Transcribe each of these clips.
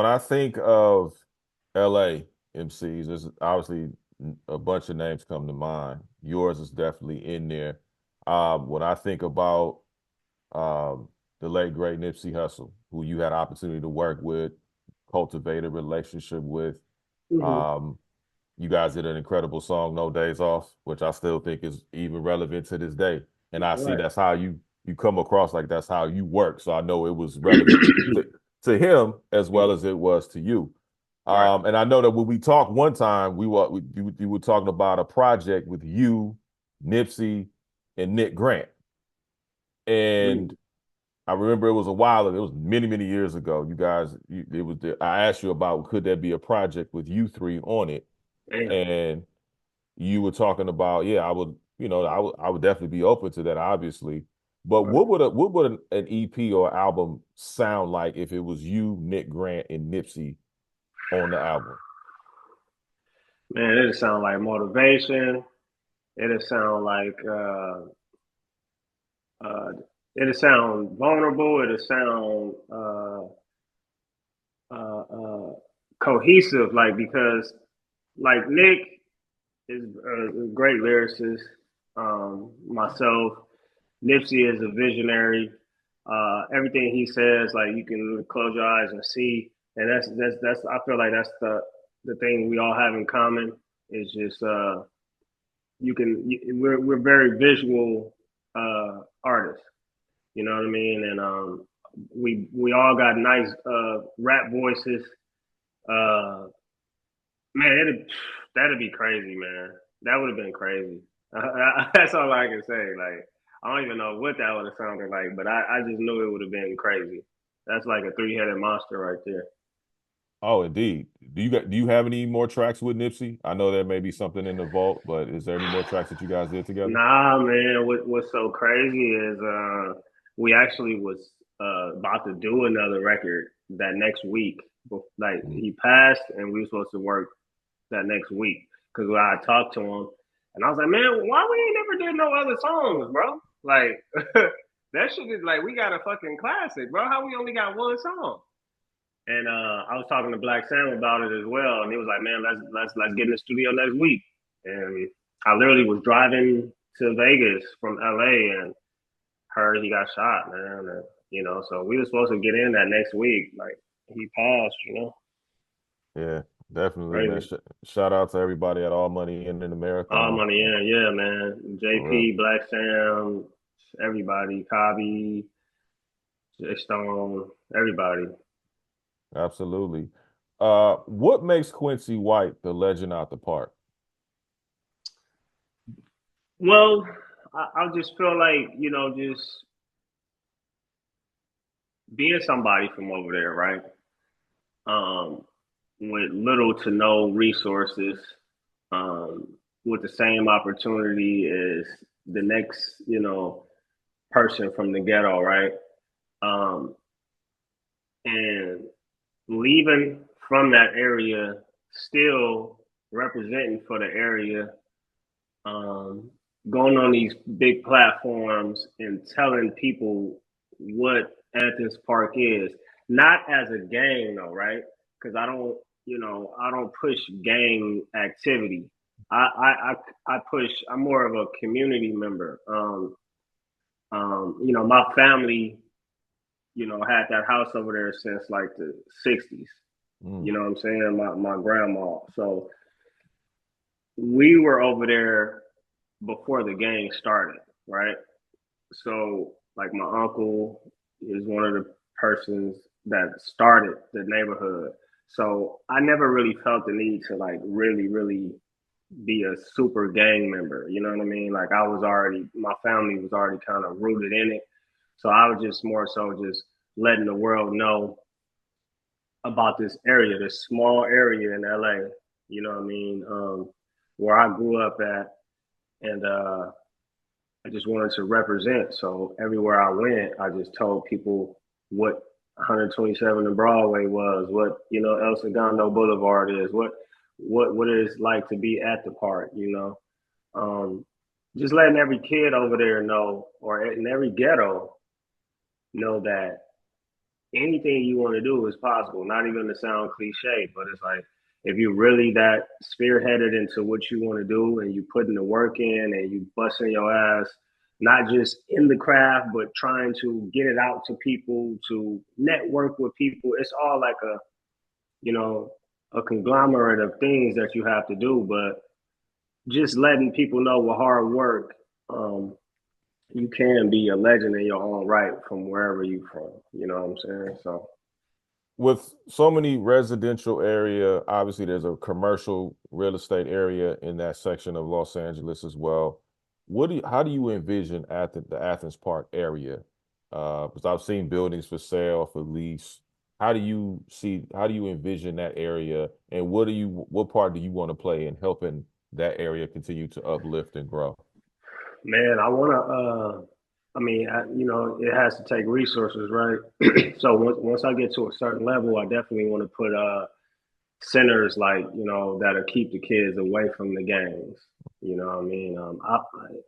When I think of LA MCs, there's obviously a bunch of names come to mind. Yours is definitely in there. When I think about um, the late great Nipsey Hussle, who you had opportunity to work with, cultivate a relationship with, Hmm. um, you guys did an incredible song, "No Days Off," which I still think is even relevant to this day. And I see Right. that's how you come across, like that's how you work. So I know it was relevant to him as well as it was to you. Right. And I know that when we talked one time, you were talking about a project with you, Nipsey, and Nick Grant. And Mm. I remember it was a while ago. It was many years ago. You guys, it was. I asked you about could there be a project with you three on it, Damn. and you were talking about, yeah, I would, I would definitely be open to that, obviously. But Right. what would an EP or album sound like if it was you, Nick Grant, and Nipsey on the album? Man, it'll sound like motivation. It'll sound like uh it'll sound vulnerable. It'll sound cohesive, like because like Nick is a great lyricist. Myself, Nipsey is a visionary. Everything he says, like you can close your eyes and see, and that's. I feel like that's the thing we all have in common is just you can. We're very visual artists. You know what I mean? And we all got nice rap voices. Uh, Man, that'd be crazy, man. That would have been crazy. That's all I can say. Like, I don't even know what that would have sounded like, but I just knew it would have been crazy. That's like a three-headed monster right there. Oh, indeed. Do you have any more tracks with Nipsey? I know there may be something in the vault, but is there any more tracks that you guys did together? Nah, man. What's so crazy is we actually was about to do another record that next week. Like Mhm. he passed, and we were supposed to work that next week because I talked to him, and I was like, man, why we ain't never did no other songs, bro? Like that shit is like we got a fucking classic, bro. How we only got one song? And I was talking to Black Sam about it as well, and he was like, man, let's get in the studio next week. And I literally was driving to Vegas from LA and heard he got shot, man. And, so we were supposed to get in that next week. Like he passed. Yeah, definitely, man. Crazy. Shout out to everybody at All Money in the All marathon. money in, yeah, man. For real. JP, Black Sam, everybody, Cobby, J Stone, everybody. Absolutely. What makes Quincy White the legend out the park? Well, I just feel like, just being somebody from over there, right? Um, with little to no resources, um, with the same opportunity as the next, person from the ghetto, right? Um, and leaving from that area, still representing for the area, um, going on these big platforms and telling people what Athens Park is, not as a gang though, right? Because I don't push gang activity. I push. I'm more of a community member. My family, had that house over there since like the '60s. Mm. You know what I'm saying? My grandma. So we were over there before the gang started, right? So like my uncle is one of the persons that started the neighborhood. So I never really felt the need to like really be a super gang member. You know what I mean? Like my family was already kind of rooted in it. So I was just more so just letting the world know about this area, this small area in LA. You know what I mean? Where I grew up at, and I just wanted to represent. So everywhere I went, I just told people what 127 and Broadway was, what El Segundo Boulevard is, what it is like to be at the park. Um, just letting every kid over there know, or in every ghetto know that anything you want to do is possible. Not even to sound cliche, but it's like if you're really that spearheaded into what you want to do and you putting the work in and you busting your ass, not just in the craft, but trying to get it out to people, to network with people. It's all like you know, a conglomerate of things that you have to do. But just letting people know with hard work, um, you can be a legend in your own right from wherever you from. You know what I'm saying? So With so many residential area, obviously there's a commercial real estate area in that section of Los Angeles as well. How do you envision the Athens Park area? Because I've seen buildings for sale, for lease. How do you envision that area, and what part do you want to play in helping that area continue to uplift and grow? man, I want to. I mean, it has to take resources, right? So once I get to a certain level, I definitely want to put centers like that'll keep the kids away from the gangs. You know what I mean?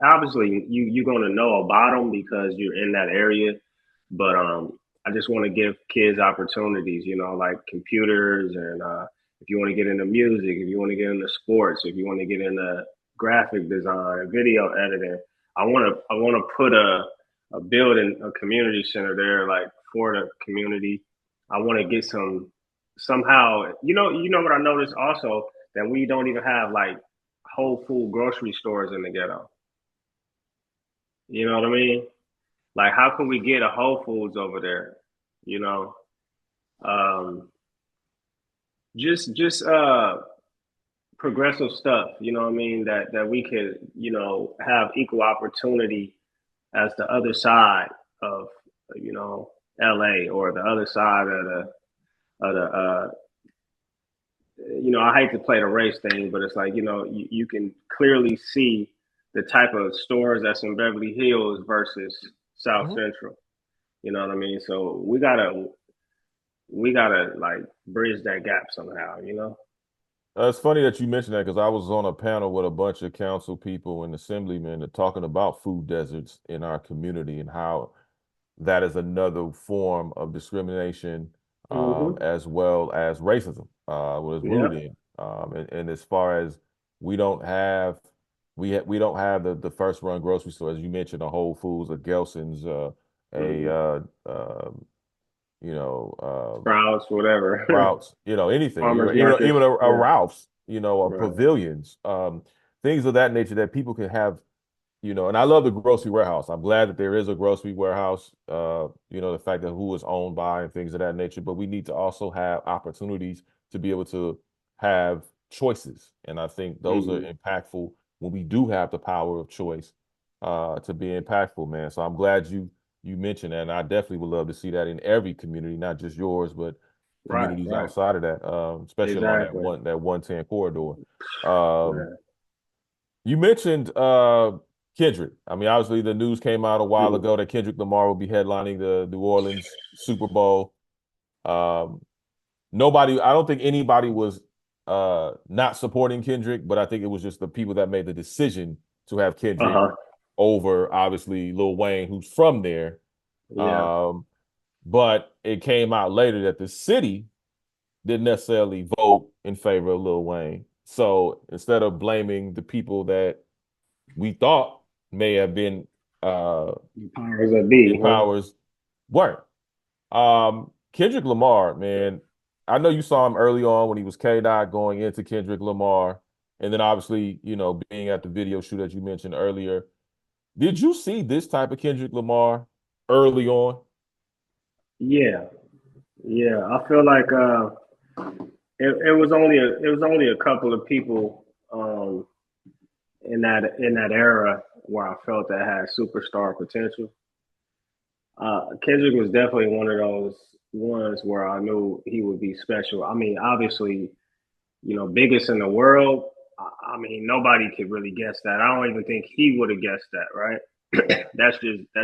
Obviously, you're gonna know about them because you're in that area, but I just want to give kids opportunities. Like computers and if you want to get into music, if you want to get into sports, if you want to get into graphic design, video editing, I want to put a building, a community center there, like for the community. I want to get some somehow. What I noticed also that we don't even have like whole food grocery stores in the ghetto. You know what I mean? Like, how can we get a Whole Foods over there? You know, um, just progressive stuff. You know what I mean? That we could have equal opportunity as the other side of L.A. or the other side of the I hate to play the race thing, but it's like you can clearly see the type of stores that's in Beverly Hills versus South Mhm. Central. You know what I mean? So we gotta like bridge that gap somehow. It's funny that you mentioned that because I was on a panel with a bunch of council people and assemblymen talking about food deserts in our community and how that is another form of discrimination, Mm-hmm. as well as racism, what is Yeah. rooted in. And as far as we don't have, we don't have the first run grocery store, as you mentioned, a Whole Foods, a Gelson's, a Mm-hmm. you know, Sprouts, whatever. Sprouts, anything, Farmers markets. even a Yeah. Ralph's, or Right. pavilions, things of that nature that people can have, and I love the grocery warehouse. I'm glad that there is a grocery warehouse, the fact that who is owned by and things of that nature, but we need to also have opportunities to be able to have choices. And I think those are Mm-hmm. impactful when we do have the power of choice, to be impactful, man. So I'm glad you mentioned that, and I definitely would love to see that in every community, not just yours, but Right. communities Right. outside of that, especially along Exactly. that 110 corridor. Um, Yeah. you mentioned Kendrick. I mean, obviously the news came out a while Mm-hmm. ago that Kendrick Lamar will be headlining the New Orleans Super Bowl. Um, I don't think anybody was not supporting Kendrick, but I think it was just the people that made the decision to have Uh Kendrick huh. over obviously Lil Wayne, who's from there. Yeah. Um, but it came out later that the city didn't necessarily vote in favor of Lil Wayne. So instead of blaming the people that we thought may have been The powers that be, in huh? powers weren't. Kendrick Lamar, man, I know you saw him early on when he was K Dot going into Kendrick Lamar, and then obviously, being at the video shoot as you mentioned earlier. Did you see this type of Kendrick Lamar early on? Yeah. Yeah. I feel like it was only a couple of people in that era where I felt that had superstar potential. Kendrick was definitely one of those ones where I knew he would be special. I mean, obviously, biggest in the world. I mean, nobody could really guess that. I don't even think he would have guessed that, right? that's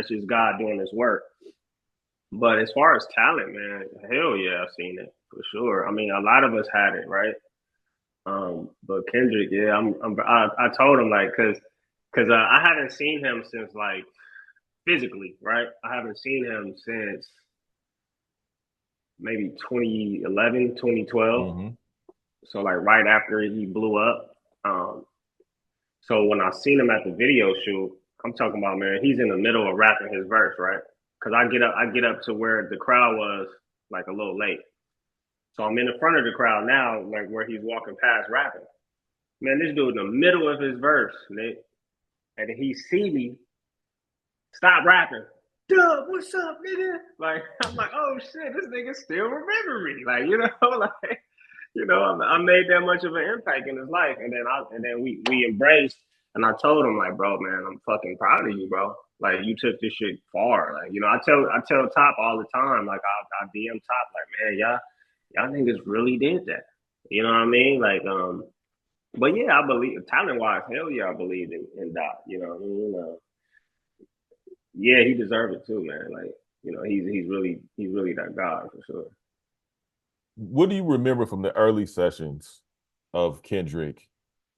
just God doing His work. But as far as talent, man, hell yeah, I've seen it for sure. I mean, a lot of us had it, right? But Kendrick, yeah, I told him like, cause I haven't seen him since like physically, right? I haven't seen him since maybe 2011, 2012. Hmm. So like right after he blew up. So when I seen him at the video shoot, I'm talking about, man, he's in the middle of rapping his verse, right? Cause I get up to where the crowd was like a little late. So I'm in the front of the crowd now, like where he's walking past rapping. Man, this dude in the middle of his verse, Nick, and he see me, stop rapping. Dub, what's up, nigga? Like, I'm like, oh shit, this nigga still remember me. Like, like, I made that much of an impact in his life. And then we embraced, and I told him, like, bro, man, I'm fucking proud of you, bro. Like, you took this shit far. Like, I tell Top all the time, like I DM Top, like, man, y'all niggas really did that. You know what I mean? Like, but yeah, I believe talent wise, hell yeah, I believe in Dot. You know what I mean? Yeah, he deserved it too, man. Like, he's really that guy for sure. What do you remember from the early sessions of Kendrick?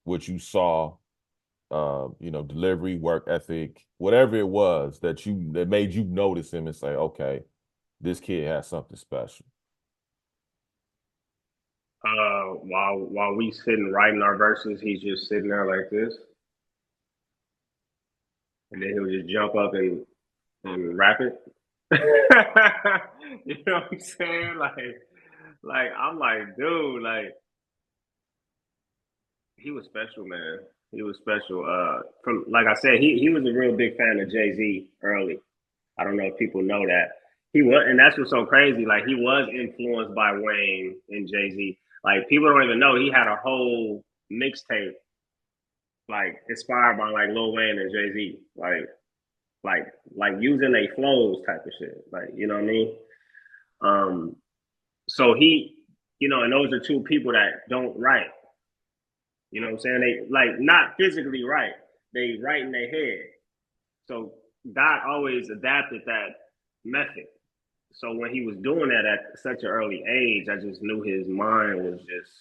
What you saw, delivery, work ethic, whatever it was that made you notice him and say, okay, this kid has something special. While we sitting writing our verses, he's just sitting there like this, and then he'll just jump up and rap it. You know what I'm saying? Like I'm like, dude, like he was special, man. He was special. From like I said, he was a real big fan of Jay Z early. I don't know if people know that he was, and that's what's so crazy. Like he was influenced by Wayne and Jay Z. Like people don't even know he had a whole mixtape like inspired by like Lil Wayne and Jay Z. Like like using their flows type of shit. Like you know what I mean? Um, so and those are two people that don't write. You know what I'm saying? They like not physically write. They write in their head. So Doc always adapted that method. So when he was doing that at such an early age, I just knew his mind was just.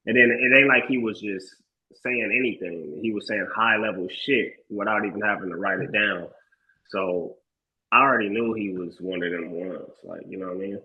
And then it ain't like he was just saying anything. He was saying high level shit without even having to write it down. So I already knew he was one of them ones. Like you know what I mean?